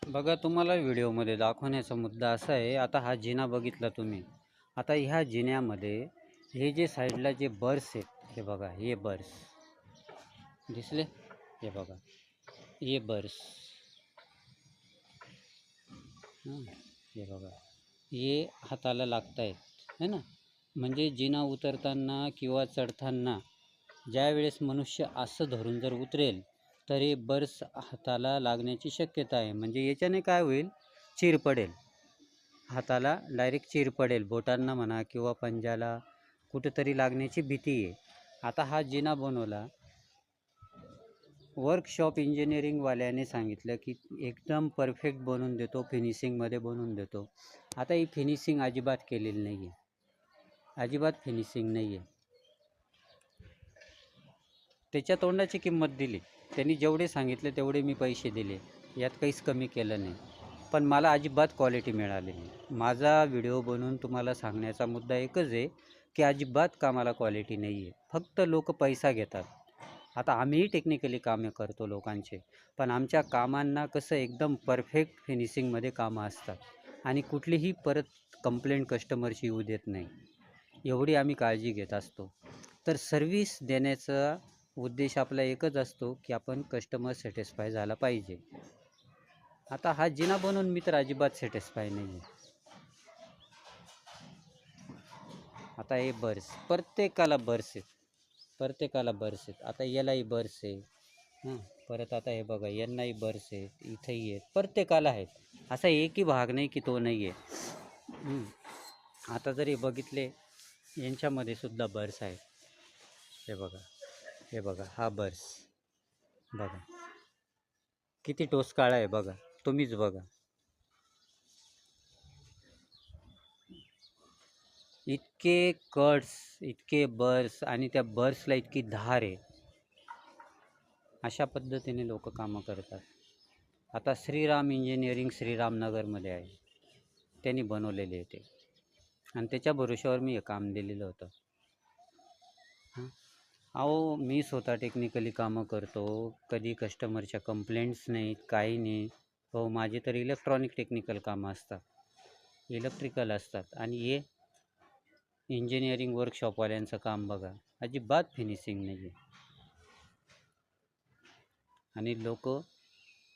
बघा, तुम्हाला व्हिडिओमध्ये दाखवण्याचा मुद्दा असा आहे, आता हा जिना बघितला तुम्ही. आता ह्या जिन्यामध्ये हे जे साईडला जे बर्स आहेत, हे बघा, हे बर्स दिसले, हे बघा, हे बर्स, हे बघा, हे हाताला लागत आहेत है ना. म्हणजे जिना उतरताना किंवा चढताना ज्या वेळेस मनुष्य असं धरून जर उतरेल तर हे बर्स हाताला लागण्याची शक्यता आहे. म्हणजे याच्याने काय होईल, चीर पडेल हाताला, डायरेक्ट चीर पडेल, बोटांना म्हणा किंवा पंजाला कुठेतरी लागण्याची भीती आहे. आता हा जिना बनवला, वर्कशॉप इंजिनिअरिंगवाल्याने सांगितलं की एकदम परफेक्ट बनवून देतो, फिनिशिंगमध्ये बनवून देतो. आता ही फिनिशिंग अजिबात केलेली नाही आहे, अजिबात फिनिशिंग नाही आहे. त्याच्या तोंडाची किंमत दिली, त्यांनी जेवढे सांगितले तेवढे मी पैसे दिले, यात काहीच कमी केलं नाही. पण मला अजिबात क्वालिटी मिळाली नाही. माझा व्हिडिओ बनवून तुम्हाला सांगण्याचा मुद्दा एकच आहे की अजिबात कामाला क्वालिटी नाही आहे, फक्त लोक पैसा घेतात. आता आम्हीही टेक्निकली कामे करतो लोकांचे, पण आमच्या कामांना कसं एकदम परफेक्ट फिनिशिंगमध्ये कामं असतात आणि कुठलीही परत कंप्लेंट कस्टमरची येऊ देत नाही, एवढी आम्ही काळजी घेत असतो. तर सर्व्हिस देण्याचा उद्देश आपला एकच असतो की आपण कस्टमर सॅटिस्फाय झाला पाहिजे. आता हा जिना बनवून मी तर अजिबात सॅटिस्फाय नाही आहे. आता हे बर्स, प्रत्येकाला बर्स आहेत, प्रत्येकाला बर्स आहेत. आता यालाही बर्स आहे, परत आता हे बघा, यांनाही बर्स आहेत, इथंही आहेत, प्रत्येकाला आहेत. असा एकही भाग नाही की तो नाही आहे. आता जरी बघितले यांच्यामध्ये सुद्धा बर्स आहेत. हे बघा, हे बघा, हा बर्स बघा किती टोस काळा आहे, बघा तुम्हीच बघा. इतके कट्स, इतके बर्स आणि त्या बर्सला इतकी धार आहे. अशा पद्धतीने लोक कामं करतात. आता श्रीराम इंजिनिअरिंग श्रीरामनगरमध्ये आहे, त्यांनी बनवलेले आहे ते, आणि त्याच्या भरोश्यावर मी हे काम दिलेलं होतं. अहो, मी स्वतः टेक्निकली कामं करतो, कधी कस्टमरच्या कंप्लेंट्स नाहीत, काही नाही. हो, माझे तर इलेक्ट्रॉनिक टेक्निकल कामं असतात, इलेक्ट्रिकल असतात. आणि हे इंजिनिअरिंग वर्कशॉपवाल्यांचं काम बघा, अजिबात फिनिशिंग नाही आहे. आणि लोक